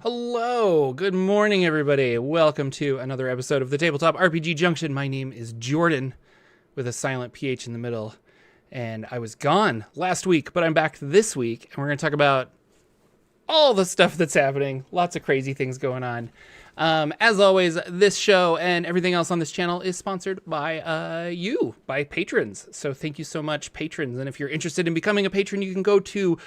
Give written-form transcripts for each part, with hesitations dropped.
Hello, good morning, everybody. Welcome to another episode of the Tabletop RPG Junction. My name is Jordan, with a silent PH in the middle, and I was gone last week, but I'm back this week, and we're going to talk about all the stuff that's happening. Lots of crazy things going on. As always, this show and everything else on this channel is sponsored by by patrons. So thank you so much, patrons. And if you're interested in becoming a patron, you can go to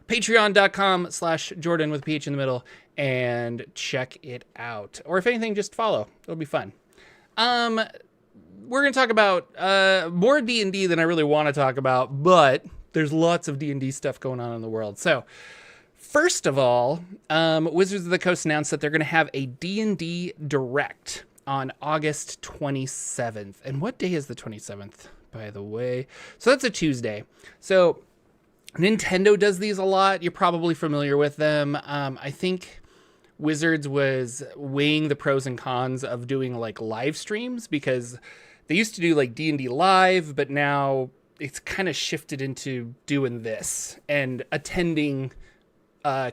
patreon.com/Jordan with PH in the middle and check it out. Or if anything, just follow. It'll be fun. We're going to talk about more D&D than I really want to talk about, but there's lots of D&D stuff going on in the world. So first of all, Wizards of the Coast announced that they're going to have a D&D Direct on August 27th. And what day is the 27th, by the way? So that's a Tuesday. So Nintendo does these a lot. You're probably familiar with them. I think Wizards was weighing the pros and cons of doing like live streams, because they used to do like D&D live, but now it's kind of shifted into doing this and attending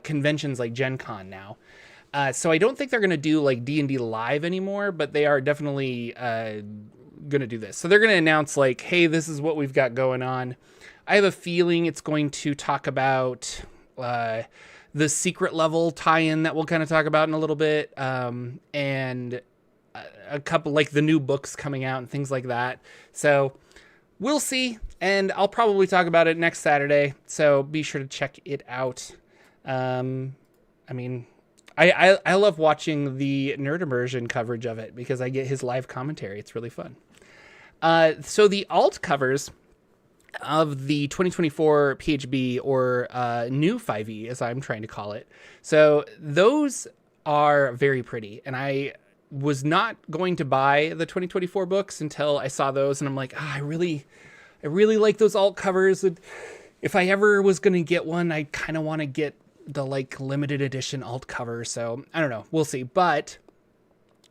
conventions like Gen Con now. So I don't think they're going to do like D&D live anymore, but they are definitely going to do this. So they're going to announce like, hey, this is what we've got going on. I have a feeling it's going to talk about the secret level tie-in that we'll kind of talk about in a little bit. And a couple like the new books coming out and things like that. So we'll see. And I'll probably talk about it next Saturday. So be sure to check it out. I mean, I love watching the Nerd Immersion coverage of it because I get his live commentary. It's really fun. So the alt covers of the 2024 PHB, or new 5e, as I'm trying to call it. So those are very pretty. And I was not going to buy the 2024 books until I saw those. And I'm like, I really like those alt covers. If I ever was going to get one, I kind of want to get the like limited edition alt cover. So I don't know, we'll see, but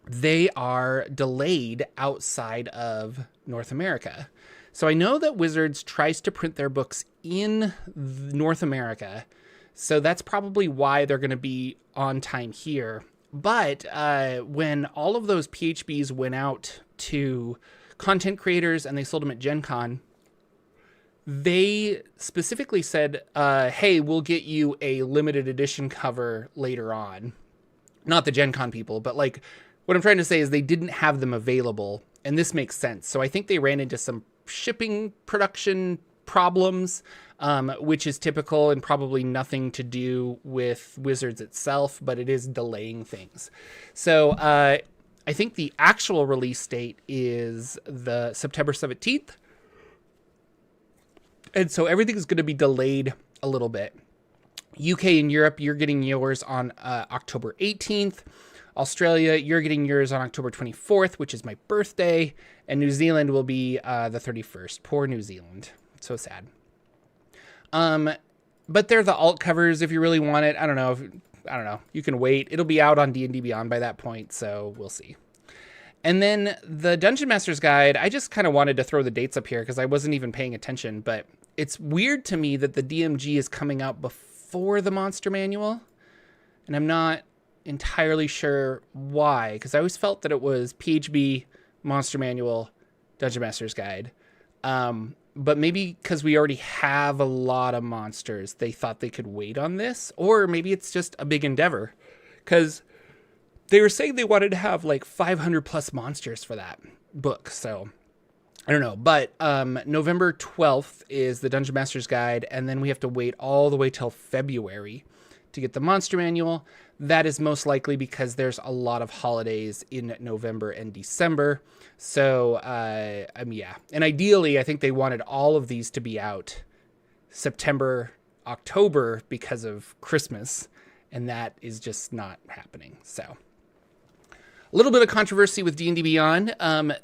they are delayed outside of North America. So I know that Wizards tries to print their books in North America. So that's probably why they're going to be on time here. But when all of those PHBs went out to content creators and they sold them at Gen Con, they specifically said, hey, we'll get you a limited edition cover later on. Not the Gen Con people, but like what I'm trying to say is they didn't have them available. And this makes sense. So I think they ran into some shipping production problems, which is typical and probably nothing to do with Wizards itself, but it is delaying things. So I think the actual release date is the September 17th. And so everything is going to be delayed a little bit. UK and Europe, you're getting yours on October 18th. Australia, you're getting yours on October 24th, which is my birthday. And New Zealand will be the 31st. Poor New Zealand. So sad. But they're the alt covers if you really want it. I don't know. You can wait. It'll be out on D&D Beyond by that point, so we'll see. And then the Dungeon Master's Guide, I just kind of wanted to throw the dates up here because I wasn't even paying attention, but it's weird to me that the DMG is coming out before the Monster Manual, and I'm not entirely sure why, because I always felt that it was PHB, Monster Manual, Dungeon Master's Guide. But maybe because we already have a lot of monsters, they thought they could wait on this, or maybe it's just a big endeavor, because they were saying they wanted to have like 500 plus monsters for that book. So I don't know, but November 12th is the Dungeon Master's Guide, and then we have to wait all the way till February to get the Monster Manual. That is most likely because there's a lot of holidays in November and December. So, yeah. And ideally, I think they wanted all of these to be out September, October because of Christmas, and that is just not happening. So a little bit of controversy with D&D Beyond.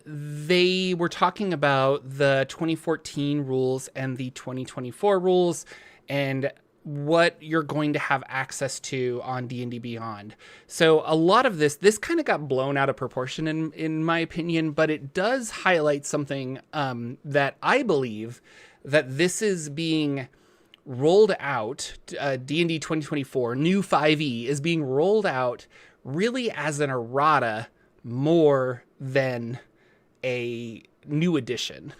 They were talking about the 2014 rules and the 2024 rules and what you're going to have access to on D&D Beyond. So a lot of this kind of got blown out of proportion in my opinion, but it does highlight something that I believe that this is being rolled out, D&D 2024, new 5e, is being rolled out really as an errata more than a new edition.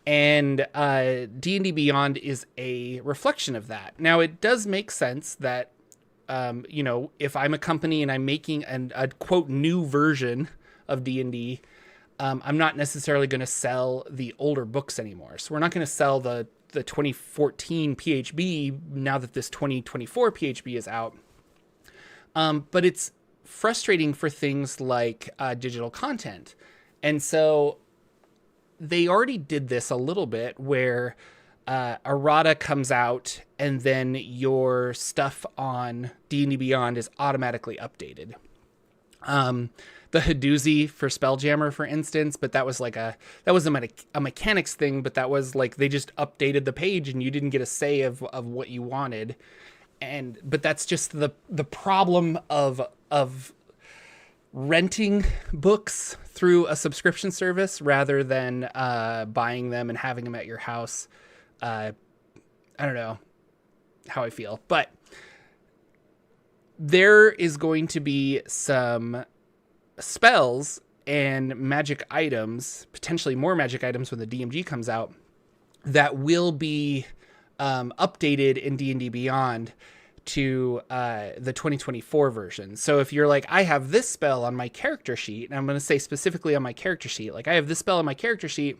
And D&D Beyond is a reflection of that. Now, it does make sense that, if I'm a company and I'm making a quote new version of D&D, I'm not necessarily going to sell the older books anymore. So we're not going to sell the 2014 PHB now that this 2024 PHB is out. But it's frustrating for things like digital content. And so they already did this a little bit where Errata comes out and then your stuff on D&D Beyond is automatically updated. The Hadoozy for Spelljammer, for instance, but that was like a mechanics thing, but that was like they just updated the page and you didn't get a say of what you wanted. But that's just the problem of renting books through a subscription service rather than buying them and having them at your house. I don't know how I feel, but there is going to be some spells and magic items, potentially more magic items when the DMG comes out, that will be updated in D&D Beyond to the 2024 version. So if you're like, I have this spell on my character sheet, and I'm going to say specifically on my character sheet, like I have this spell on my character sheet,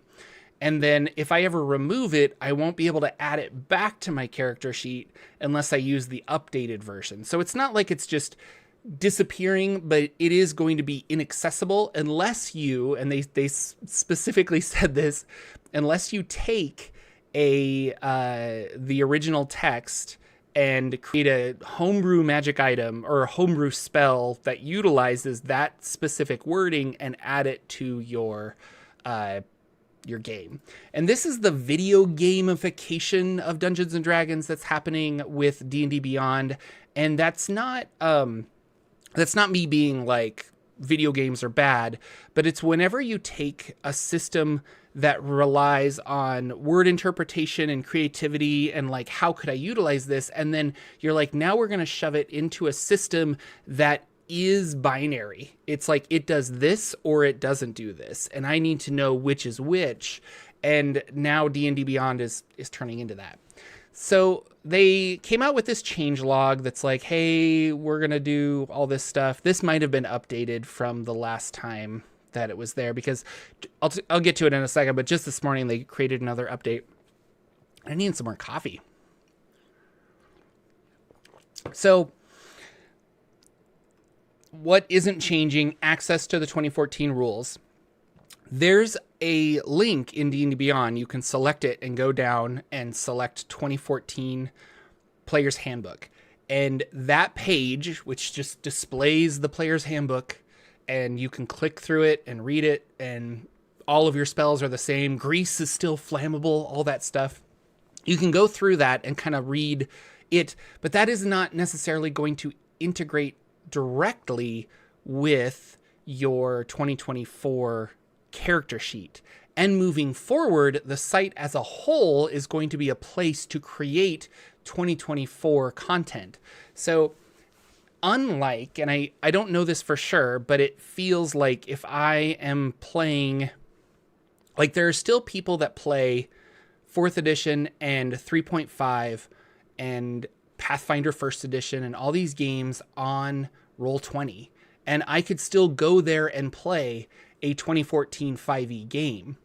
and then if I ever remove it, I won't be able to add it back to my character sheet unless I use the updated version. So it's not like it's just disappearing, but it is going to be inaccessible unless you, and they specifically said this, unless you take the original text and create a homebrew magic item or a homebrew spell that utilizes that specific wording and add it to your game. And this is the video gamification of Dungeons and Dragons that's happening with D&D Beyond, and that's not me being like video games are bad, but it's whenever you take a system that relies on word interpretation and creativity and like, how could I utilize this? And then you're like, now we're going to shove it into a system that is binary. It's like, it does this or it doesn't do this. And I need to know which is which. And now D&D Beyond is turning into that. So they came out with this change log that's like, hey, we're going to do all this stuff. This might have been updated from the last time that it was there, because I'll get to it in a second, but just this morning they created another update. I need some more coffee. So what isn't changing? Access to the 2014 rules. There's a link in D&D Beyond. You can select it and go down and select 2014 Player's Handbook. And that page, which just displays the Player's Handbook, and you can click through it and read it, and all of your spells are the same. Grease is still flammable, all that stuff. You can go through that and kind of read it, but that is not necessarily going to integrate directly with your 2024 character sheet. And moving forward, the site as a whole is going to be a place to create 2024 content. So unlike, and I don't know this for sure, but it feels like if I am playing, like there are still people that play 4th edition and 3.5 and Pathfinder 1st edition and all these games on Roll20. And I could still go there and play a 2014 5e game.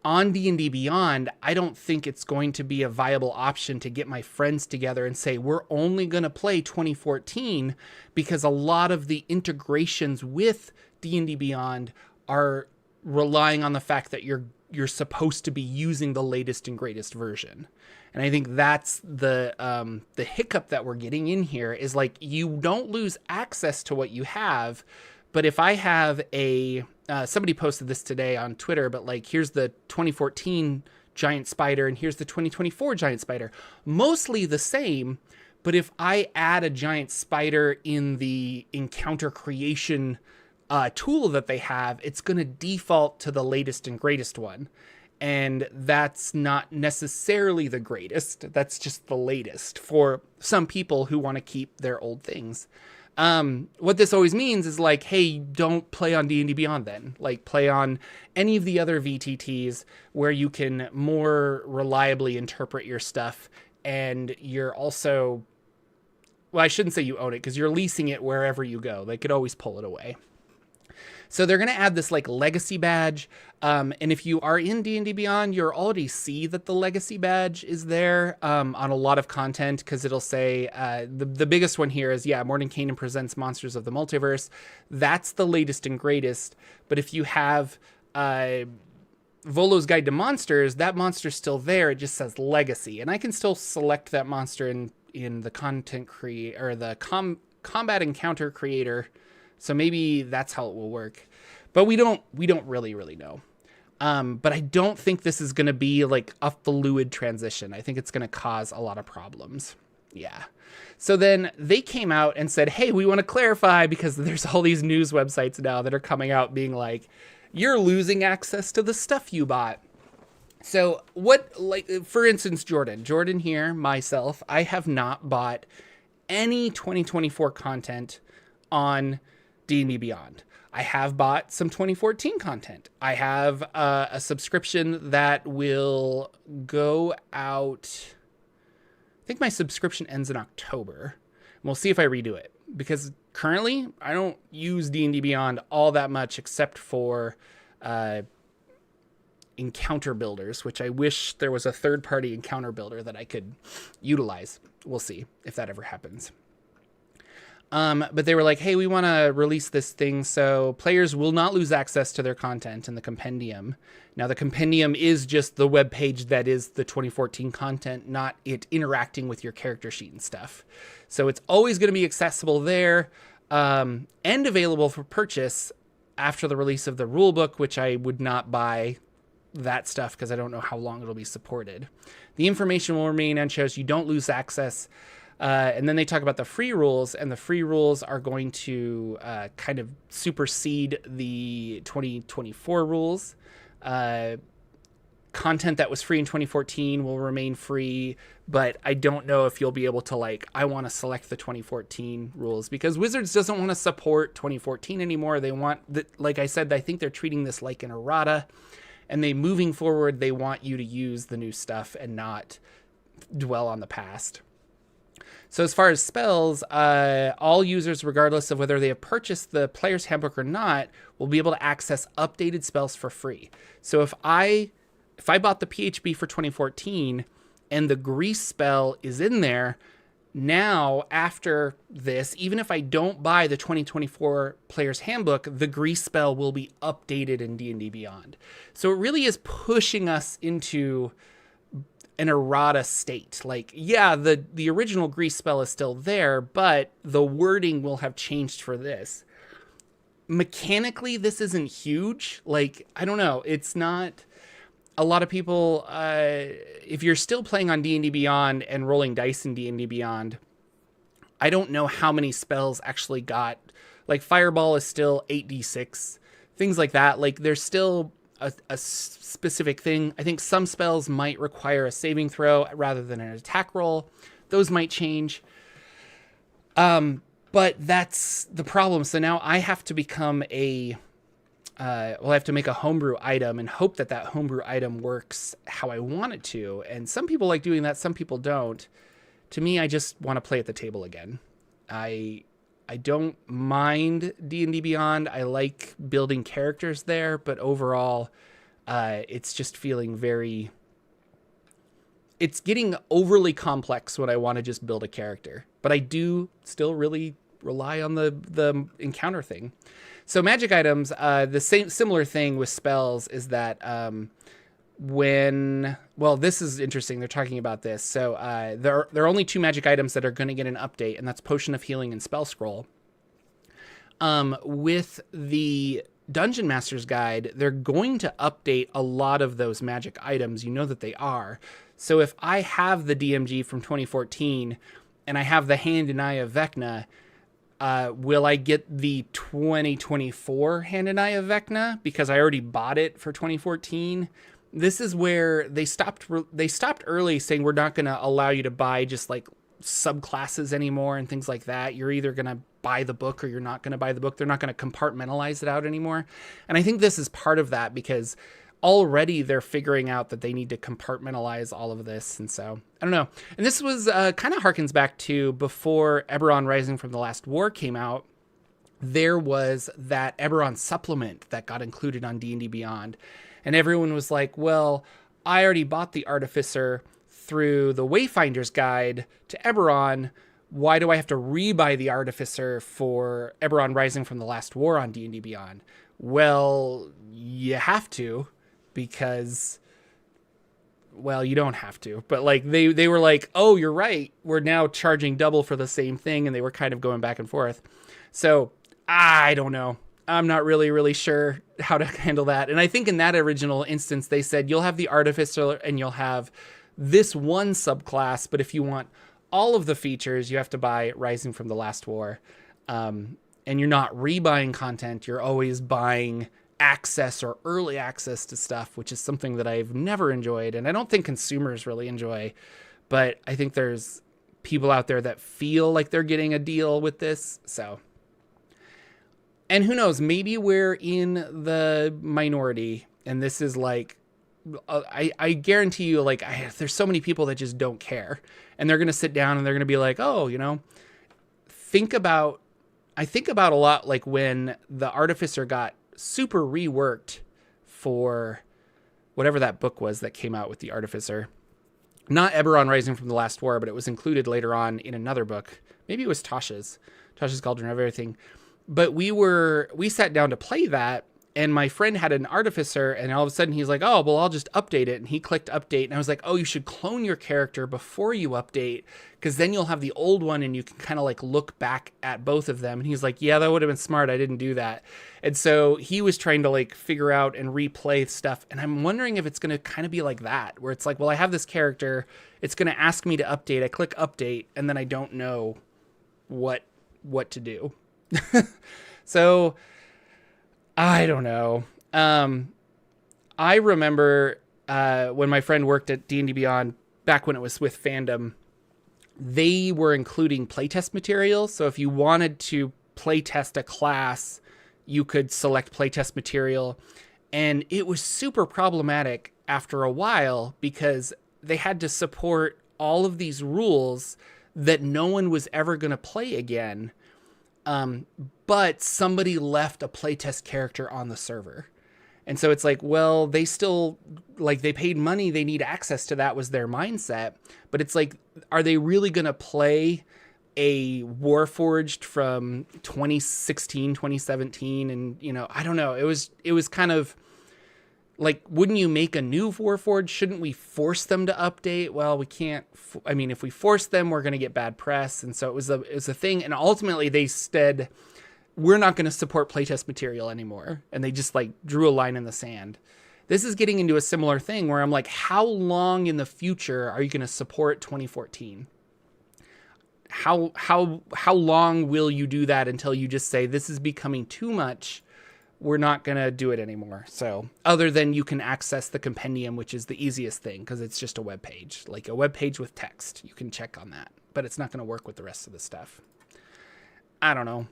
On D&D Beyond, I don't think it's going to be a viable option to get my friends together and say, we're only going to play 2014, because a lot of the integrations with D&D Beyond are relying on the fact that you're supposed to be using the latest and greatest version. And I think that's the hiccup that we're getting in here, is like, you don't lose access to what you have. But if I have somebody posted this today on Twitter, but like, here's the 2014 giant spider and here's the 2024 giant spider, mostly the same. But if I add a giant spider in the encounter creation tool that they have, it's going to default to the latest and greatest one. And that's not necessarily the greatest. That's just the latest for some people who want to keep their old things. What this always means is like, hey, don't play on D&D Beyond then. Like, play on any of the other VTTs where you can more reliably interpret your stuff, and you're also... Well, I shouldn't say you own it, because you're leasing it wherever you go. They could always pull it away. So they're going to add this like legacy badge. And if you are in D&D Beyond, you'll already see that the legacy badge is there on a lot of content, because it'll say the biggest one here is, Mordenkainen presents Monsters of the Multiverse. That's the latest and greatest. But if you have Volo's Guide to Monsters, that monster's still there. It just says legacy. And I can still select that monster in the content or the combat encounter creator. So maybe that's how it will work, but we don't really know. But I don't think this is going to be like a fluid transition. I think it's going to cause a lot of problems. Yeah. So then they came out and said, hey, we want to clarify, because there's all these news websites now that are coming out being like, you're losing access to the stuff you bought. So what, like, for instance, Jordan here, myself, I have not bought any 2024 content on D&D Beyond. I have bought some 2014 content. I have a subscription that will go out. I think my subscription ends in October. And we'll see if I redo it, because currently I don't use D&D Beyond all that much, except for encounter builders, which I wish there was a third-party encounter builder that I could utilize. We'll see if that ever happens. But they were like, hey, we want to release this thing so players will not lose access to their content in the Compendium. Now, the Compendium is just the web page that is the 2014 content, not it interacting with your character sheet and stuff. So it's always going to be accessible there, and available for purchase after the release of the rulebook, which I would not buy that stuff because I don't know how long it'll be supported. The information will remain unshows. You don't lose access. And then they talk about the free rules, and the free rules are going to kind of supersede the 2024 rules. Content that was free in 2014 will remain free, but I don't know if you'll be able to, like, I want to select the 2014 rules, because Wizards doesn't want to support 2014 anymore. They want, like I said, I think they're treating this like an errata, and moving forward, they want you to use the new stuff and not dwell on the past. So as far as spells, all users, regardless of whether they have purchased the player's handbook or not, will be able to access updated spells for free. So if I bought the PHB for 2014 and the Grease spell is in there, now after this, even if I don't buy the 2024 player's handbook, the Grease spell will be updated in D&D Beyond. So it really is pushing us into an errata state. Like, yeah, the original Grease spell is still there, but the wording will have changed for this. Mechanically, this isn't huge. Like, I don't know. It's not... A lot of people, if you're still playing on D&D Beyond and rolling dice in D&D Beyond, I don't know how many spells actually got... Like, Fireball is still 8d6. Things like that. Like, there's still a specific thing. I think some spells might require a saving throw rather than an attack roll. Those might change. But that's the problem. So now I have to become I have to make a homebrew item and hope that that homebrew item works how I want it to. And some people like doing that. Some people don't. To me, I just want to play at the table again. I don't mind D&D Beyond. I like building characters there, but overall, it's just feeling it's getting overly complex when I want to just build a character. But I do still really rely on the encounter thing. So magic items, the similar thing with spells is that this is interesting. They're talking about this. So there are only 2 magic items that are going to get an update, and that's Potion of Healing and Spell Scroll. With the Dungeon Master's Guide, they're going to update a lot of those magic items. You know that they are. So if I have the DMG from 2014 and I have the Hand and Eye of Vecna, will I get the 2024 Hand and Eye of Vecna because I already bought it for 2014? this is where they stopped early saying we're not going to allow you to buy just like subclasses anymore and things like that. You're either going to buy the book or you're not going to buy the book. They're not going to compartmentalize it out anymore. And I think this is part of that, because already they're figuring out that they need to compartmentalize all of this. And so I don't know. And this was kind of harkens back to before Eberron Rising from the Last War came out. There was that Eberron supplement that got included on D&D Beyond. And everyone was like, well, I already bought the Artificer through the Wayfinder's Guide to Eberron. Why do I have to rebuy the Artificer for Eberron Rising from the Last War on D&D Beyond? Well, you have to, because, well, you don't have to. But like they were like, oh, you're right. We're now charging double for the same thing. And they were kind of going back and forth. So I don't know. I'm not really sure how to handle that. And I think in that original instance, they said you'll have the Artificer and you'll have this one subclass, but if you want all of the features, you have to buy Rising from the Last War. And you're not rebuying content. You're always buying access or early access to stuff, which is something that I've never enjoyed. And I don't think consumers really enjoy, but I think there's people out there that feel like they're getting a deal with this. So, and who knows, maybe we're in the minority and this is like, I guarantee you, like, there's so many people that just don't care, and they're going to sit down and they're going to be like, oh, you know, I think about a lot, like when the Artificer got super reworked for whatever that book was that came out with the Artificer, not Eberron Rising from the Last War, but it was included later on in another book. Maybe it was Tasha's Cauldron of Everything. But we sat down to play that, and my friend had an Artificer, and all of a sudden he's like, oh, well, I'll just update it. And he clicked update, and I was like, oh, you should clone your character before you update, because then you'll have the old one, and you can kind of like look back at both of them. And he's like, yeah, that would have been smart. I didn't do that. And so he was trying to like figure out and replay stuff. And I'm wondering if it's going to kind of be like that, where it's like, well, I have this character. It's going to ask me to update. I click update, and then I don't know what to do. So I don't know. I remember when my friend worked at D&D Beyond, back when it was with Fandom, they were including playtest material. So if you wanted to playtest a class, you could select playtest material. And it was super problematic after a while, because they had to support all of these rules that no one was ever going to play again. But somebody left a playtest character on the server. And so it's like, well, they still, like, they paid money. They need access to that, was their mindset. But it's like, are they really going to play a Warforged from 2016, 2017? And, you know, I don't know. It was kind of like, wouldn't you make a new Warforged? Shouldn't we force them to update? Well, we can't. I mean, if we force them, we're going to get bad press. And so it was a thing. And ultimately they said, we're not going to support playtest material anymore. And they just like drew a line in the sand. This is getting into a similar thing where I'm like, how long in the future are you going to support 2014? How long will you do that until you just say, this is becoming too much? We're not going to do it anymore. So other than you can access the compendium, which is the easiest thing, because it's just a web page, like a web page with text. You can check on that, but it's not going to work with the rest of the stuff. I don't know.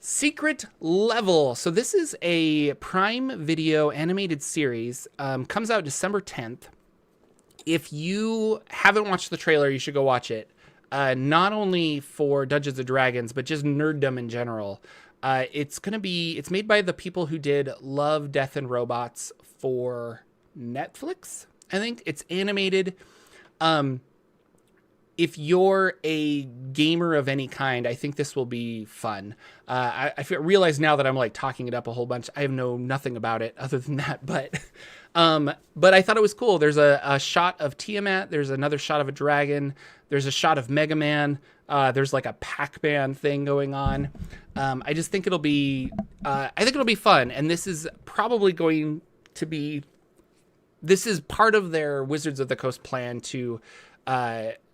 Secret Level. So this is a Prime Video animated series. Comes out December 10th. If you haven't watched the trailer, you should go watch it. Not only for Dungeons & Dragons, but just nerddom in general. It's made by the people who did Love, Death, and Robots for Netflix. I think it's animated. If you're a gamer of any kind, I think this will be fun. I realize now that I'm like talking it up a whole bunch. I know nothing about it other than that, but I thought it was cool. There's a shot of Tiamat. There's another shot of a dragon. There's a shot of Mega Man. There's like a Pac-Man thing going on. I just think it'll be fun. And this is probably going to be, this is part of their Wizards of the Coast plan to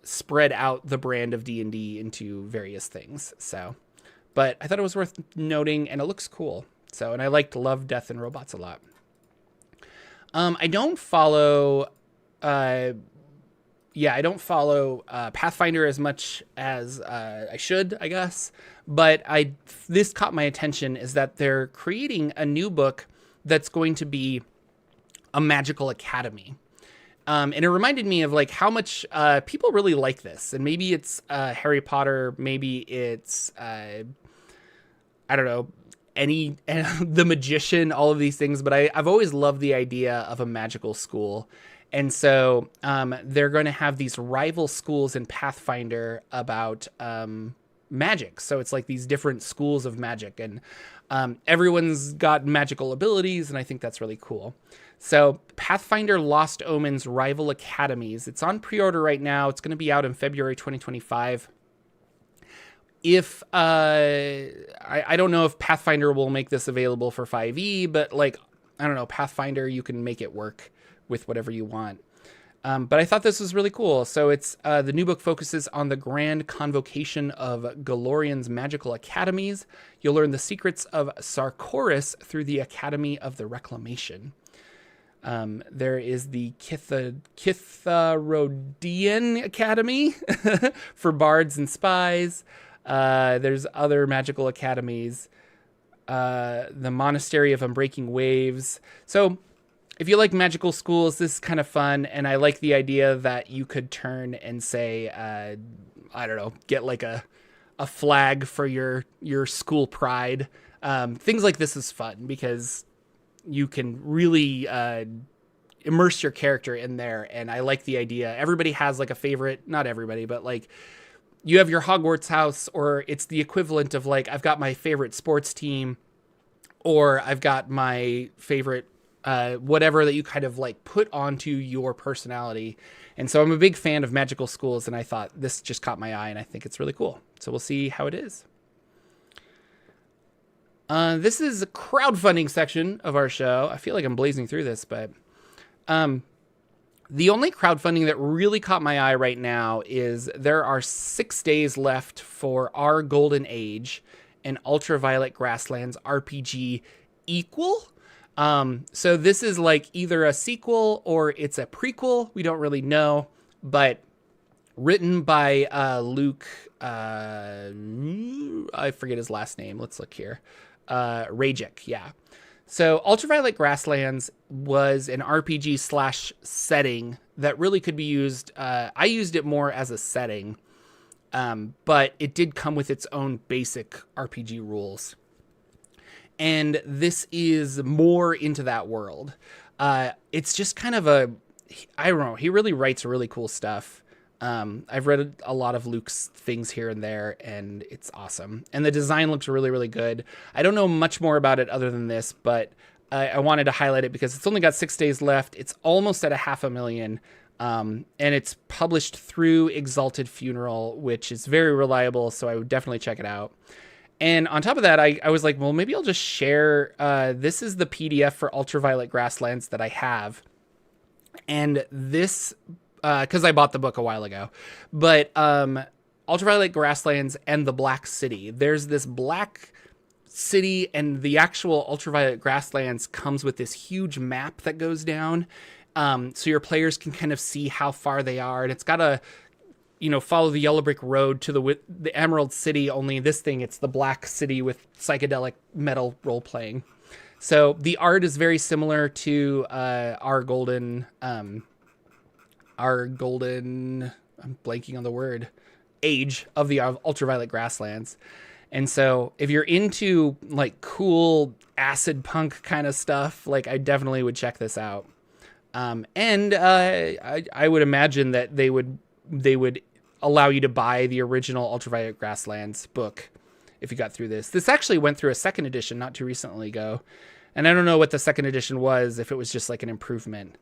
spread out the brand of D&D into various things. So, but I thought it was worth noting, and it looks cool. So, and I liked Love, Death, and Robots a lot. I don't follow, I don't follow Pathfinder as much as I should, I guess. But this caught my attention is that they're creating a new book that's going to be a magical academy. And it reminded me of like how much people really like this. And maybe it's Harry Potter, maybe it's, I don't know, The Magician, all of these things. But I've always loved the idea of a magical school. And so they're going to have these rival schools in Pathfinder about magic. So it's like these different schools of magic. And everyone's got magical abilities, and I think that's really cool. So Pathfinder Lost Omens Rival Academies. It's on pre-order right now. It's going to be out in February 2025. If I don't know if Pathfinder will make this available for 5e, but like, I don't know, Pathfinder, you can make it work with whatever you want. But I thought this was really cool. So it's the new book focuses on the grand convocation of Galorian's magical academies. You'll learn the secrets of Sarkoris through the Academy of the Reclamation. There is the Kitharodian Academy for bards and spies. There's other magical academies. The Monastery of Unbreaking Waves. So if you like magical schools, this is kind of fun. And I like the idea that you could turn and say, I don't know, get like a flag for your school pride. Things like this is fun because you can really immerse your character in there. And I like the idea. Everybody has like a favorite, not everybody, but like you have your Hogwarts house, or it's the equivalent of like, I've got my favorite sports team, or I've got my favorite whatever that you kind of like put onto your personality. And so I'm a big fan of magical schools, and I thought this just caught my eye, and I think it's really cool. So we'll see how it is. This is a crowdfunding section of our show. I feel like I'm blazing through this, but the only crowdfunding that really caught my eye right now is there are 6 days left for Our Golden Age, an Ultraviolet Grasslands RPG equal. So this is like either a sequel or it's a prequel. We don't really know, but written by Luke, I forget his last name. Let's look here. Rajek, yeah. So Ultraviolet Grasslands was an RPG / setting that really could be used. I used it more as a setting, but it did come with its own basic RPG rules. And this is more into that world. It's just kind of I don't know, he really writes really cool stuff. I've read a lot of Luke's things here and there, and it's awesome. And the design looks really, really good. I don't know much more about it other than this, but I wanted to highlight it because it's only got 6 days left. It's almost at 500,000, and it's published through Exalted Funeral, which is very reliable, so I would definitely check it out. And on top of that, I was like, well, maybe I'll just share. This is the PDF for Ultraviolet Grasslands that I have. And this, because I bought the book a while ago, but Ultraviolet Grasslands and the Black City. There's this Black City, and the actual Ultraviolet Grasslands comes with this huge map that goes down. So your players can kind of see how far they are. And it's got a, follow the yellow brick road to the Emerald City. Only this thing, it's the Black City with psychedelic metal role playing. So the art is very similar to our golden, I'm blanking on the word, age of the Ultraviolet Grasslands. And so if you're into like cool acid punk kind of stuff, like I definitely would check this out. And I would imagine that they would allow you to buy the original Ultraviolet Grasslands book if you got through this. This actually went through a second edition not too recently ago. And I don't know what the second edition was, if it was just like an improvement.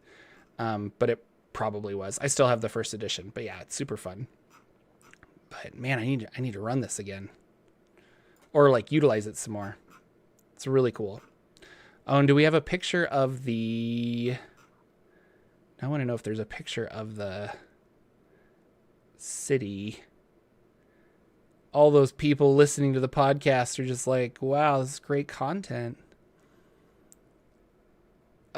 But it probably was. I still have the first edition, but yeah, it's super fun. But man, I need to run this again. Or like utilize it some more. It's really cool. Oh, and do we have a picture of the... I want to know if there's a picture of the city. All those people listening to the podcast are just like, wow, this is great content.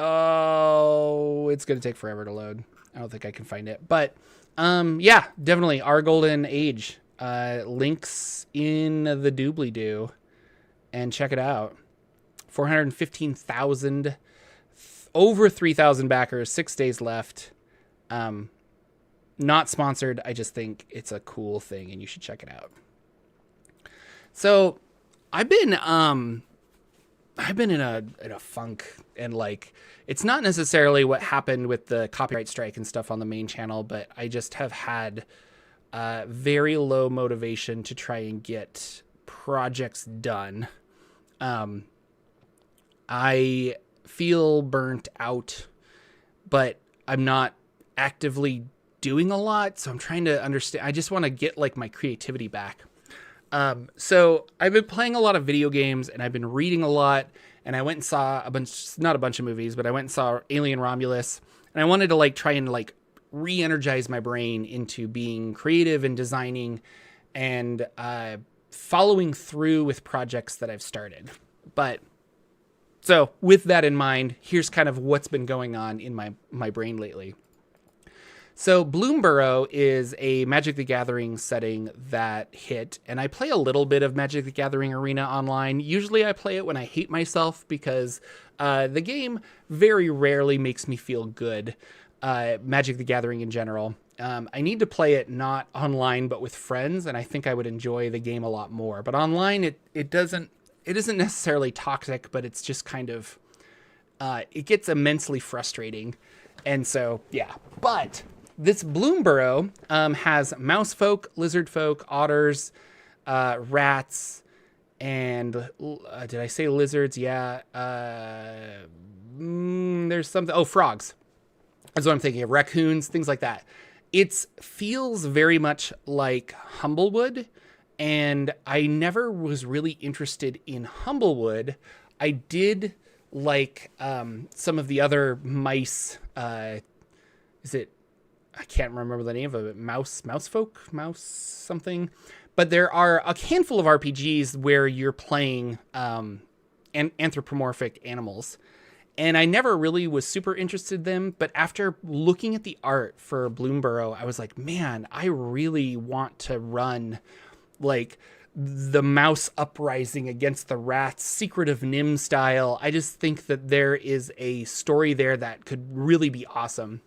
Oh, it's going to take forever to load. I don't think I can find it. But yeah, definitely Our Golden Age. Links in the doobly-doo. And check it out. 415,000, over 3,000 backers, 6 days left. Not sponsored. I just think it's a cool thing and you should check it out. So I've been in a funk, and like, it's not necessarily what happened with the copyright strike and stuff on the main channel, but I just have had very low motivation to try and get projects done. I feel burnt out, but I'm not actively doing a lot. So I'm trying to understand. I just want to get like my creativity back. So I've been playing a lot of video games and I've been reading a lot, and I went and saw not a bunch of movies, but I went and saw Alien Romulus, and I wanted to like try and like re-energize my brain into being creative and designing and, following through with projects that I've started. But so with that in mind, here's kind of what's been going on in my brain lately. So Bloomborough is a Magic the Gathering setting that hit, and I play a little bit of Magic the Gathering Arena online. Usually I play it when I hate myself because the game very rarely makes me feel good, Magic the Gathering in general. I need to play it not online but with friends, and I think I would enjoy the game a lot more. But online it isn't necessarily toxic, but it's just kind of, it gets immensely frustrating. And so, yeah. But this Bloomborough has mouse folk, lizard folk, otters, rats, and did I say lizards? Yeah. There's something. Oh, frogs. That's what I'm thinking of. Raccoons, things like that. It feels very much like Humblewood, and I never was really interested in Humblewood. I did like some of the other mice. Is it? I can't remember the name of it. Mouse something. But there are a handful of RPGs where you're playing anthropomorphic animals. And I never really was super interested in them. But after looking at the art for Bloomborough, I was like, man, I really want to run like the mouse uprising against the rats, Secret of Nim style. I just think that there is a story there that could really be awesome.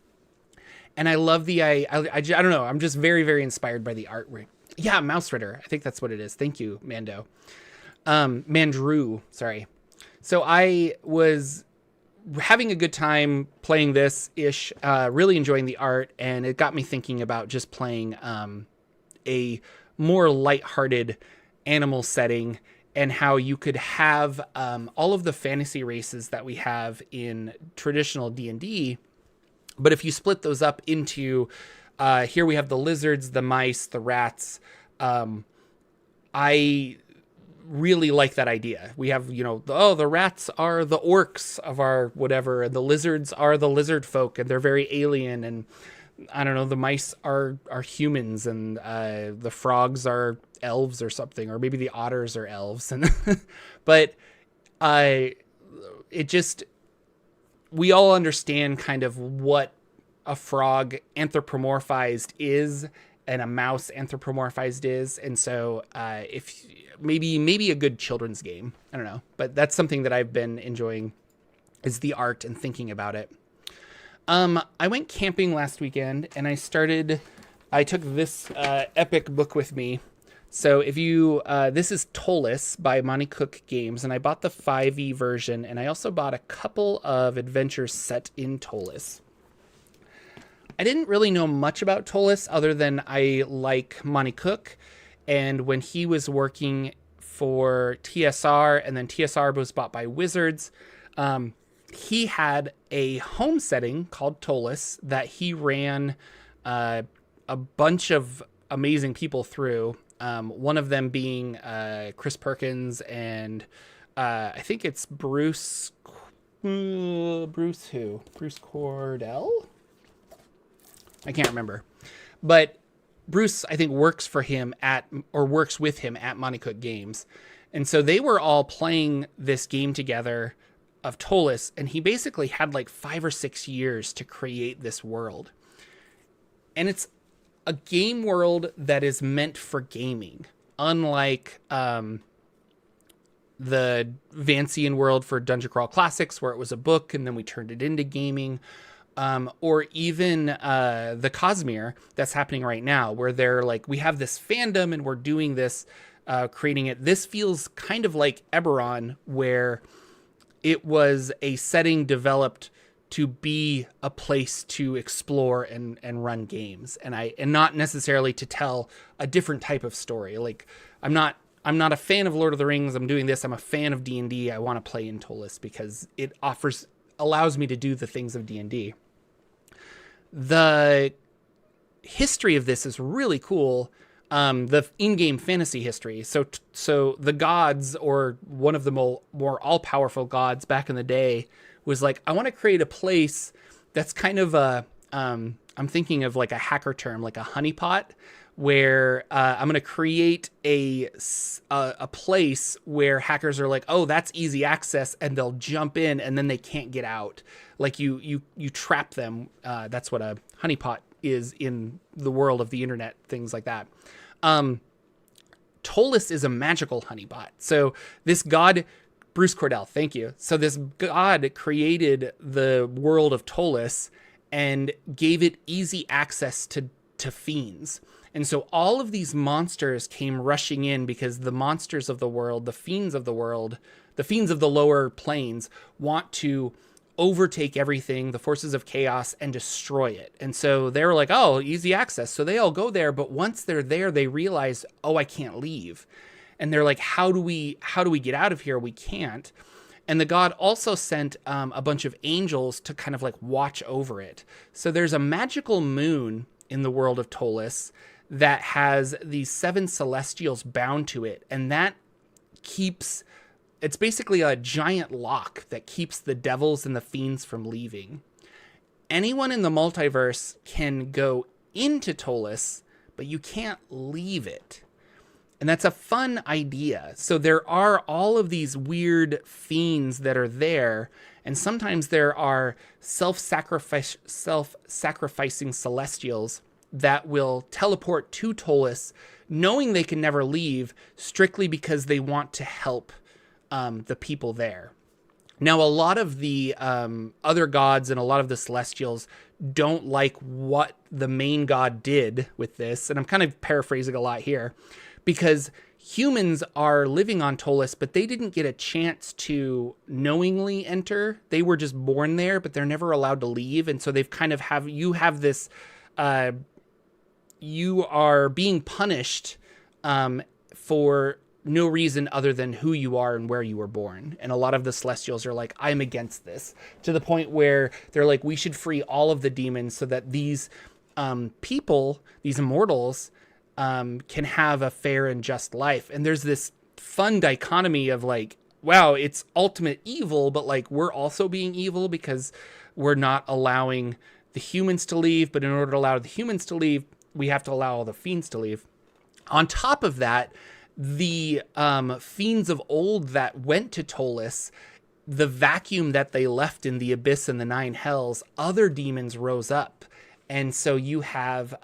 And I love I don't know. I'm just very, very inspired by the artwork. Yeah, Mouse Ritter. I think that's what it is. Thank you, Mando. Mandrew, sorry. So I was having a good time playing this-ish, really enjoying the art, and it got me thinking about just playing a more lighthearted animal setting, and how you could have all of the fantasy races that we have in traditional D&D, but if you split those up into, here we have the lizards, the mice, the rats. I really like that idea. We have, the rats are the orcs of our whatever, and the lizards are the lizard folk, and they're very alien, and I don't know, the mice are humans, and the frogs are elves or something, or maybe the otters are elves. And but we all understand kind of what a frog anthropomorphized is and a mouse anthropomorphized is. And so if maybe a good children's game, I don't know, but that's something that I've been enjoying, is the art and thinking about it. I went camping last weekend, and I took this epic book with me. So if you, this is Tois by Monty Cook Games, and I bought the 5e version, and I also bought a couple of adventures set in Tois. I didn't really know much about Tois other than I like Monty Cook, and when he was working for TSR, and then TSR was bought by Wizards, he had a home setting called Tois that he ran a bunch of amazing people through. One of them being Chris Perkins and I think it's Bruce Cordell? I can't remember. But Bruce, I think, works with him at Monty Cook Games. And so they were all playing this game together of Tolis, and he basically had like 5 or 6 years to create this world. And it's a game world that is meant for gaming, unlike the Vancian world for Dungeon Crawl Classics, where it was a book and then we turned it into gaming, or even the Cosmere that's happening right now, where they're like, we have this fandom and we're doing this, creating it. This feels kind of like Eberron, where it was a setting developed to be a place to explore and run games, and not necessarily to tell a different type of story. Like, I'm not a fan of Lord of the Rings. I'm doing this. I'm a fan of D&D. I want to play in Tolis because it allows me to do the things of D&D. The history of this is really cool. The in-game fantasy history. So the gods, or one of the more all-powerful gods back in the day, was like, I want to create a place that's kind of I'm thinking of like a hacker term, like a honeypot, where I'm going to create a place where hackers are like, oh, that's easy access, and they'll jump in and then they can't get out. Like you trap them. That's what a honeypot is in the world of the internet, things like that. Tolis is a magical honeybot. So this god, Bruce Cordell, thank you. So this god created the world of Tolis and gave it easy access to fiends. And so all of these monsters came rushing in because the monsters of the world, the fiends of the world, the fiends of the lower planes want to overtake everything, the forces of chaos, and destroy it. And so they were like, oh, easy access. So they all go there. But once they're there, they realize, oh, I can't leave. And they're like, how do we get out of here? We can't. And the god also sent a bunch of angels to kind of like watch over it. So there's a magical moon in the world of Tolis that has these 7 celestials bound to it. And that it's basically a giant lock that keeps the devils and the fiends from leaving. Anyone in the multiverse can go into Tolis, but you can't leave it. And that's a fun idea. So there are all of these weird fiends that are there, and sometimes there are self-sacrificing celestials that will teleport to Tolis, knowing they can never leave, strictly because they want to help the people there. Now, a lot of the other gods and a lot of the celestials don't like what the main god did with this, and I'm kind of paraphrasing a lot here, because humans are living on Tolis, but they didn't get a chance to knowingly enter. They were just born there, but they're never allowed to leave, and so they've kind of you have this, you are being punished for no reason other than who you are and where you were born. And a lot of the celestials are like, I'm against this, to the point where they're like, we should free all of the demons so that these people, these immortals, can have a fair and just life. And there's this fun dichotomy of like, wow, it's ultimate evil, but like we're also being evil because we're not allowing the humans to leave. But in order to allow the humans to leave, we have to allow all the fiends to leave. On top of that, the fiends of old that went to Tolis, the vacuum that they left in the abyss and the 9 hells, other demons rose up. And so you have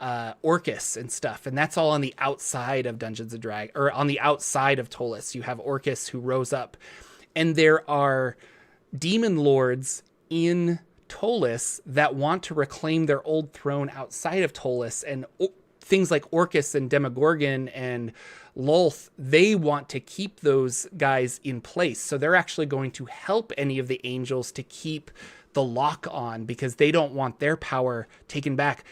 Orcus and stuff, and that's all on the outside of Dungeons and Dragons, or on the outside of Tolis. You have Orcus who rose up, and there are demon lords in Tolis that want to reclaim their old throne outside of Tolis, and things like Orcus and Demogorgon and Lolth, they want to keep those guys in place. So they're actually going to help any of the angels to keep the lock on because they don't want their power taken back.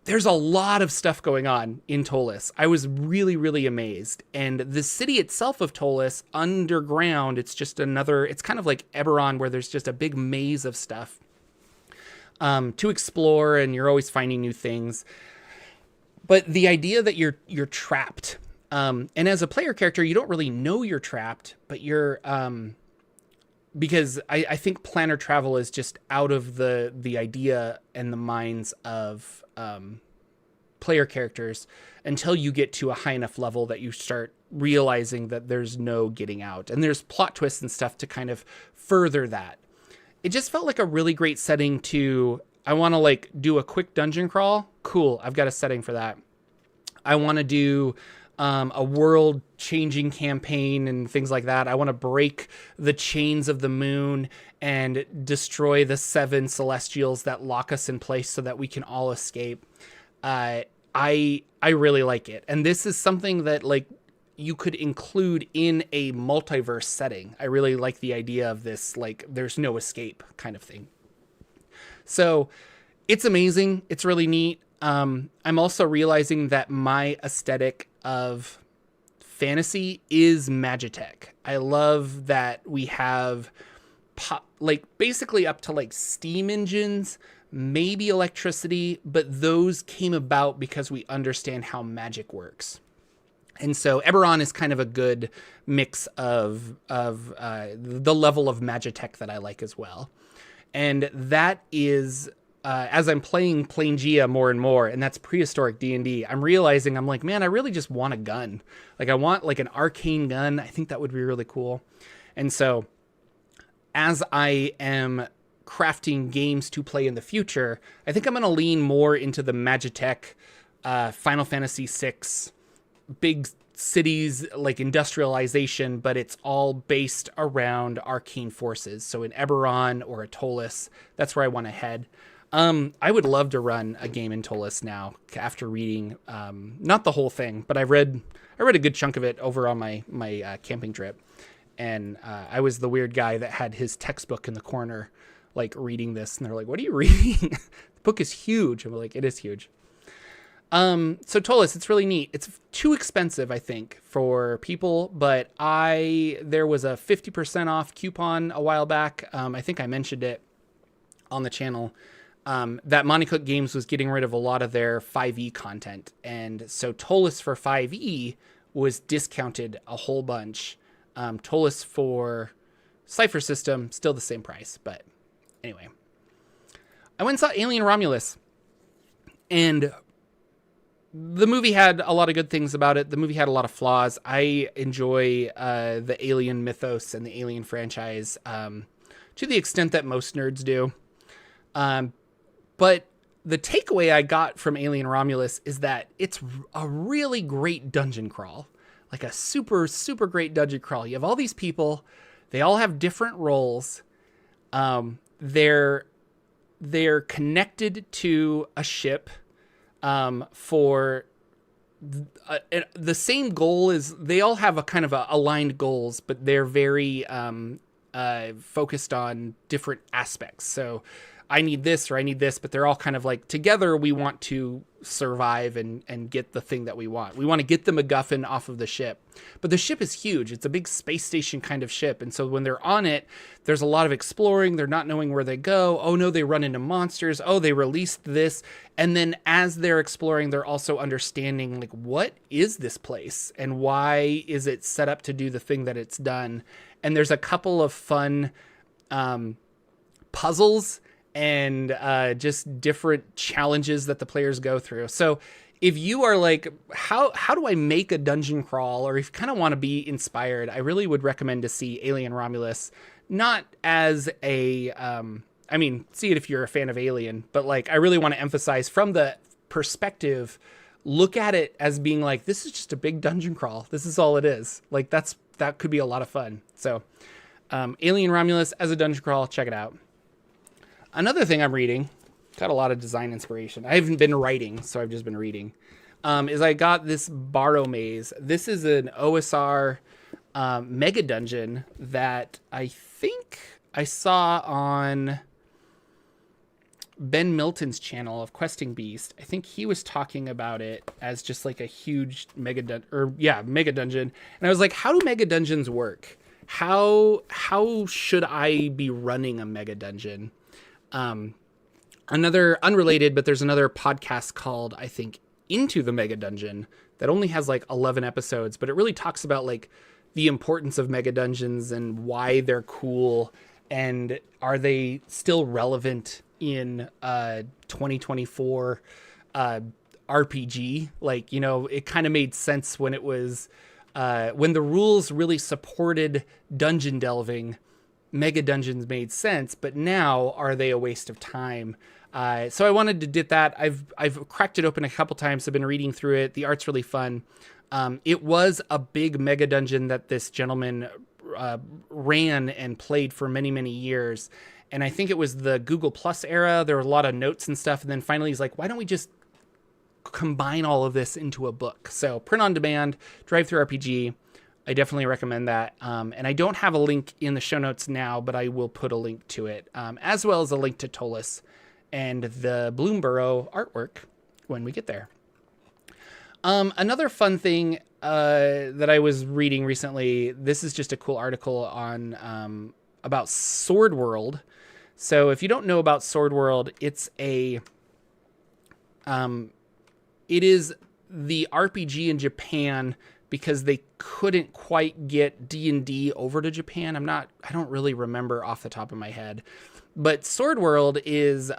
There's a lot of stuff going on in Tolis. I was really, really amazed. And the city itself of Tolis, underground, it's kind of like Eberron, where there's just a big maze of stuff to explore, and you're always finding new things. But the idea that you're trapped, and as a player character, you don't really know you're trapped, but you're, because I think planar travel is just out of the idea and the minds of player characters until you get to a high enough level that you start realizing that there's no getting out. And there's plot twists and stuff to kind of further that. it just felt like a really great setting to, I want to like do a quick dungeon crawl. Cool. I've got a setting for that. I want to do a world changing campaign and things like that. I want to break the chains of the moon and destroy the 7 celestials that lock us in place so that we can all escape. I really like it. And this is something that like you could include in a multiverse setting. I really like the idea of this, like there's no escape kind of thing. So it's amazing. It's really neat. I'm also realizing that my aesthetic of fantasy is Magitech. I love that we have like basically up to like steam engines, maybe electricity, but those came about because we understand how magic works. And so Eberron is kind of a good mix of the level of Magitech that I like as well. And that is, as I'm playing Planegea more and more, and that's prehistoric D&D, I'm realizing, I'm like, man, I really just want a gun. Like I want like an arcane gun. I think that would be really cool. And so as I am crafting games to play in the future, I think I'm going to lean more into the Magitech, Final Fantasy VI, big cities, like industrialization, but it's all based around arcane forces. So in Eberron or a Tois, that's where I want to head. I would love to run a game in Tolis now after reading, not the whole thing, but I read a good chunk of it over on my camping trip. And I was the weird guy that had his textbook in the corner, like reading this, and they're like, what are you reading? The book is huge. I'm like, it is huge. So Tolis, it's really neat. It's too expensive, I think, for people, but there was a 50% off coupon a while back. I think I mentioned it on the channel. That Monte Cook Games was getting rid of a lot of their 5e content. And so Tolis for 5e was discounted a whole bunch. Tolis for Cypher System, still the same price. But anyway, I went and saw Alien Romulus. And the movie had a lot of good things about it. The movie had a lot of flaws. I enjoy the Alien mythos and the Alien franchise to the extent that most nerds do. But the takeaway I got from Alien Romulus is that it's a really great dungeon crawl. Like a super, super great dungeon crawl. You have all these people. They all have different roles. They're connected to a ship for the same goal. Is they all have a kind of aligned goals, but they're very focused on different aspects. So I need this or I need this, but they're all kind of like together we want to survive and get the thing that we want. We want to get the MacGuffin off of the ship. But the ship is huge. It's a big space station kind of ship. And so when they're on it, there's a lot of exploring. They're not knowing where they go. Oh no, they run into monsters. Oh, they released this. And then as they're exploring, they're also understanding like, what is this place? And why is it set up to do the thing that it's done? And there's a couple of fun puzzles and just different challenges that the players go through. So if you are like, how do I make a dungeon crawl? Or if you kind of want to be inspired, I really would recommend to see Alien Romulus, not as a, see it if you're a fan of Alien, but like, I really want to emphasize from the perspective, look at it as being like, this is just a big dungeon crawl. This is all it is. Like that could be a lot of fun. So Alien Romulus as a dungeon crawl, check it out. Another thing I'm reading, got a lot of design inspiration. I haven't been writing, so I've just been reading, is I got this Barrow Maze. This is an OSR mega dungeon that I think I saw on Ben Milton's channel of Questing Beast. I think he was talking about it as just like a huge mega dungeon. And I was like, how do mega dungeons work? How should I be running a mega dungeon? Another unrelated, but there's another podcast called, I think, Into the Mega Dungeon that only has like 11 episodes, but it really talks about like the importance of mega dungeons and why they're cool and are they still relevant in 2024 RPG. Like, you know, it kind of made sense when it was when the rules really supported dungeon delving mega dungeons made sense, but now are they a waste of time? So I wanted to do that. I've cracked it open a couple times. I've been reading through it. The art's really fun. It was a big mega dungeon that this gentleman ran and played for many, many years. And I think it was the Google Plus era. There were a lot of notes and stuff. And then finally he's like, why don't we just combine all of this into a book? So print on demand, drive-through RPG. I definitely recommend that. And I don't have a link in the show notes now, but I will put a link to it, as well as a link to Tois and the Bloomborough artwork when we get there. Another fun thing that I was reading recently, this is just a cool article on about Sword World. So if you don't know about Sword World, it is the RPG in Japan because they couldn't quite get D&D over to Japan. I don't really remember off the top of my head. But Sword World is,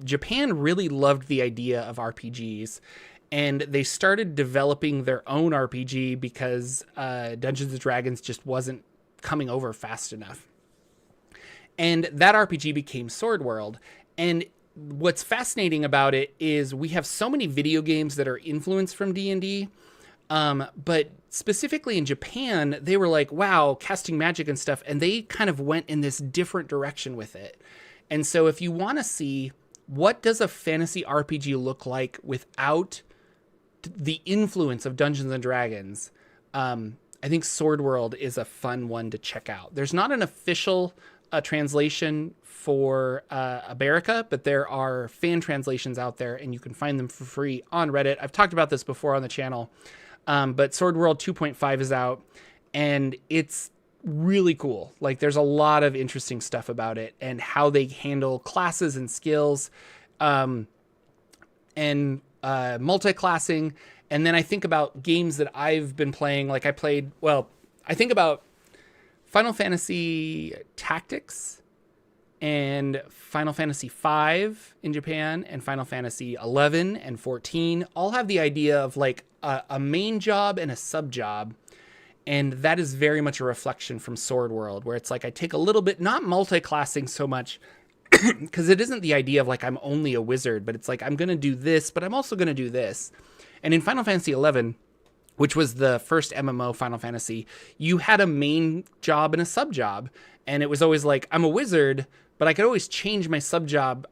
Japan really loved the idea of RPGs, and they started developing their own RPG because Dungeons & Dragons just wasn't coming over fast enough. And that RPG became Sword World. And what's fascinating about it is we have so many video games that are influenced from D&D, but specifically in Japan, they were like, wow, casting magic and stuff. And they kind of went in this different direction with it. And so if you want to see what does a fantasy RPG look like without the influence of Dungeons and Dragons, I think Sword World is a fun one to check out. There's not an official translation for America, but there are fan translations out there, and you can find them for free on Reddit. I've talked about this before on the channel, but Sword World 2.5 is out, and it's really cool. Like, there's a lot of interesting stuff about it and how they handle classes and skills, and multi-classing. And then I think about games that I've been playing. Like I think about Final Fantasy Tactics and Final Fantasy V in Japan and Final Fantasy 11 and 14 all have the idea of like a main job and a sub job. And that is very much a reflection from Sword World, where it's like I take a little bit, not multi-classing so much, because it isn't the idea of like I'm only a wizard, but it's like I'm going to do this, but I'm also going to do this. And in Final Fantasy 11, which was the first MMO Final Fantasy, you had a main job and a sub job. And it was always like, I'm a wizard, but I could always change my sub job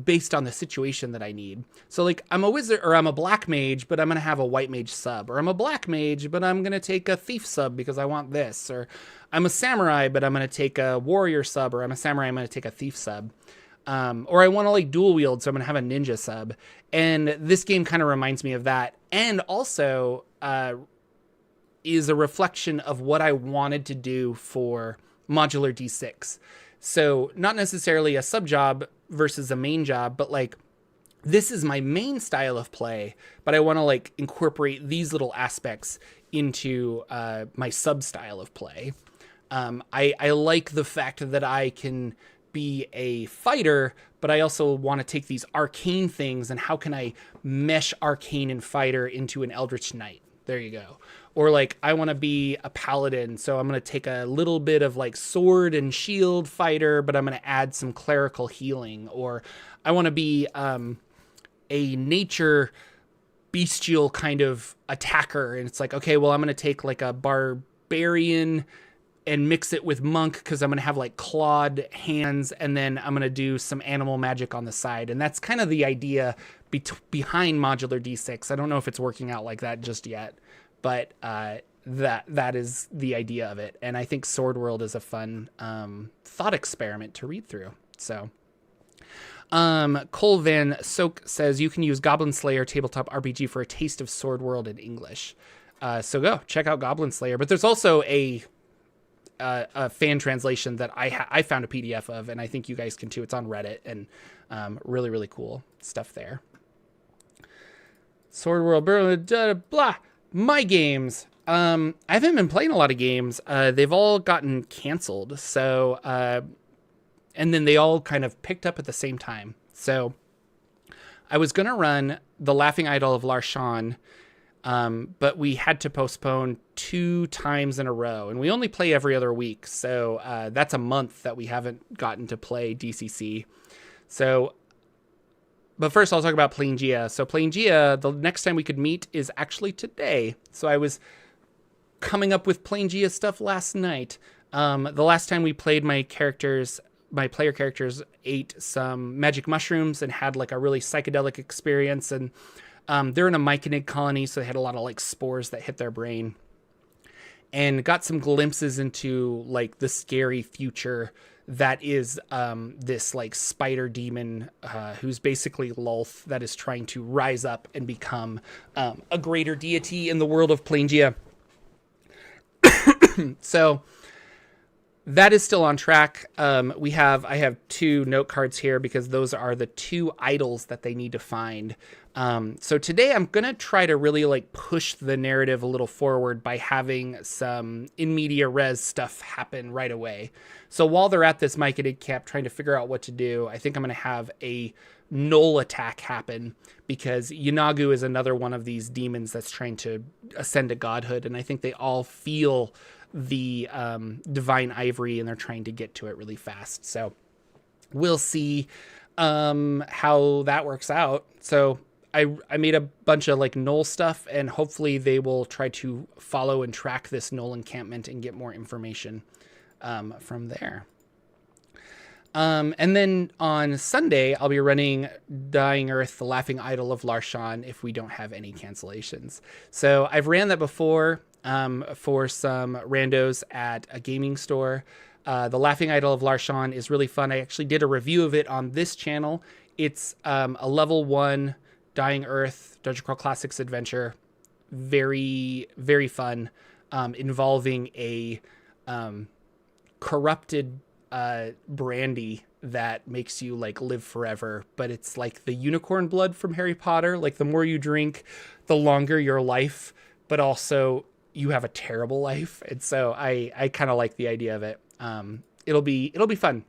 based on the situation that I need. So like, I'm a wizard, or I'm a black mage, but I'm going to have a white mage sub. Or I'm a black mage, but I'm going to take a thief sub because I want this. Or I'm a samurai, but I'm going to take a warrior sub. Or I'm a samurai, I'm going to take a thief sub. Or I want to like dual wield, so I'm going to have a ninja sub. And this game kind of reminds me of that. And also is a reflection of what I wanted to do for Modular D6. So not necessarily a sub job versus a main job, but like this is my main style of play, but I want to like incorporate these little aspects into my sub style of play. I like the fact that I can be a fighter, but I also want to take these arcane things and how can I mesh arcane and fighter into an Eldritch Knight? There you go. Or like, I want to be a paladin, so I'm going to take a little bit of like sword and shield fighter, but I'm going to add some clerical healing. Or I want to be a nature bestial kind of attacker. And it's like, okay, well, I'm going to take like a barbarian and mix it with monk because I'm going to have like clawed hands, and then I'm going to do some animal magic on the side. And that's kind of the idea behind Modular D6. I don't know if it's working out like that just yet, but that is the idea of it. And I think Sword World is a fun thought experiment to read through. So Cole Van Soak says you can use Goblin Slayer tabletop RPG for a taste of Sword World in English. So go check out Goblin Slayer. But there's also a fan translation that I found a PDF of, and I think you guys can too. It's on Reddit, and really, really cool stuff there. Sword World, blah, blah. My games. I haven't been playing a lot of games. They've all gotten canceled. So, and then they all kind of picked up at the same time. So I was going to run The Laughing Idol of Shan, But we had to postpone 2 times in a row, and we only play every other week. So that's a month that we haven't gotten to play DCC. So, but first I'll talk about Planegea. So Planegea, the next time we could meet is actually today. So I was coming up with Planegea stuff last night. The last time we played, my player characters ate some magic mushrooms and had like a really psychedelic experience. And they're in a myconid colony, so they had a lot of like spores that hit their brain, and got some glimpses into like the scary future that is this like spider demon who's basically Lolth, that is trying to rise up and become a greater deity in the world of Planegea. So that is still on track. I have 2 note cards here because those are the 2 idols that they need to find. So today I'm going to try to really like push the narrative a little forward by having some in media res stuff happen right away. So while they're at this myconid camp trying to figure out what to do, I think I'm going to have a null attack happen because Yanagu is another one of these demons that's trying to ascend to godhood. And I think they all feel the divine ivory and they're trying to get to it really fast. So we'll see how that works out. So I made a bunch of like null stuff, and hopefully they will try to follow and track this null encampment and get more information from there. And then on Sunday, I'll be running Dying Earth, the Laughing Idol of Larshan, if we don't have any cancellations. So I've ran that before for some randos at a gaming store. The Laughing Idol of Larshan is really fun. I actually did a review of it on this channel. It's a level 1 Dying Earth Dungeon Crawl Classics adventure. Very, very fun, involving a corrupted brandy that makes you like live forever, but it's like the unicorn blood from Harry Potter. Like the more you drink, the longer your life, but also you have a terrible life. And so I kind of like the idea of it. It'll be fun.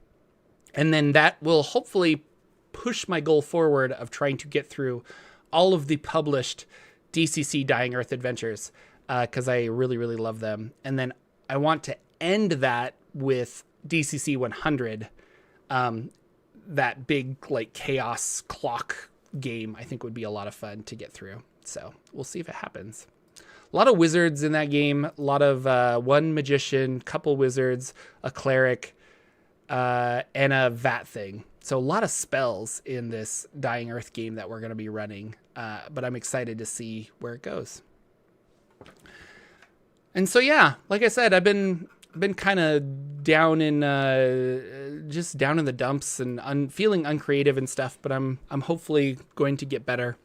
And then that will hopefully push my goal forward of trying to get through all of the published DCC Dying Earth adventures, because I really, really love them. And then I want to end that with DCC 100, that big like chaos clock game. I think would be a lot of fun to get through. So we'll see if it happens. A lot of wizards in that game. A lot of 1 magician, couple wizards, a cleric, and a vat thing. So a lot of spells in this Dying Earth game that we're going to be running. But I'm excited to see where it goes. And so, yeah, like I said, I've been kind of down in just down in the dumps and feeling uncreative and stuff, but I'm hopefully going to get better.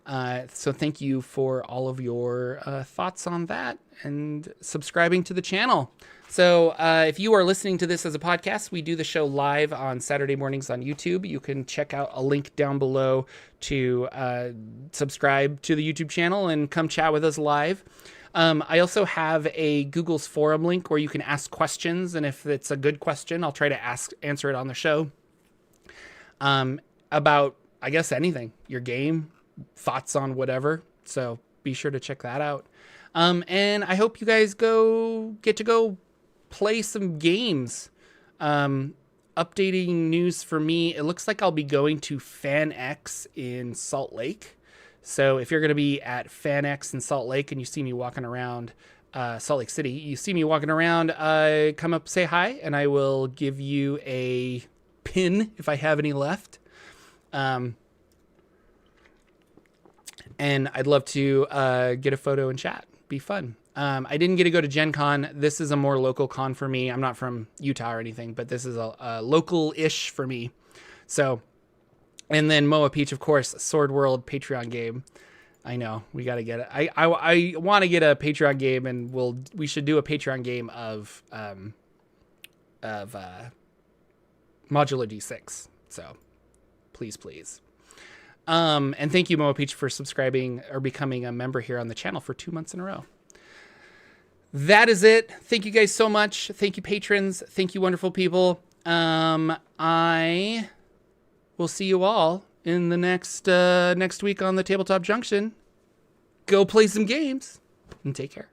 So thank you for all of your thoughts on that and subscribing to the channel. So if you are listening to this as a podcast, we do the show live on Saturday mornings on YouTube. You can check out a link down below to subscribe to the YouTube channel and come chat with us live. I also have a Google's forum link where you can ask questions, and if it's a good question, I'll try to answer it on the show. About, I guess, anything, your game, thoughts on whatever. So be sure to check that out. And I hope you guys get to go play some games. Updating news for me, it looks like I'll be going to FanX in Salt Lake. So if you're going to be at FanX in Salt Lake and you see me walking around Salt Lake City, you see me walking around, come up, say hi, and I will give you a pin if I have any left. And I'd love to get a photo and chat. Be fun. I didn't get to go to Gen Con. This is a more local con for me. I'm not from Utah or anything, but this is a local-ish for me. So, and then Moa Peach, of course, Sword World Patreon game. I know we got to get it. I want to get a Patreon game, and we should do a Patreon game of Modular D6. So, please. And thank you, Moa Peach, for subscribing or becoming a member here on the channel for 2 months in a row. That is it. Thank you guys so much. Thank you, patrons. Thank you, wonderful people. I will see you all in the next week on the Tabletop Junction. go play some games and take care.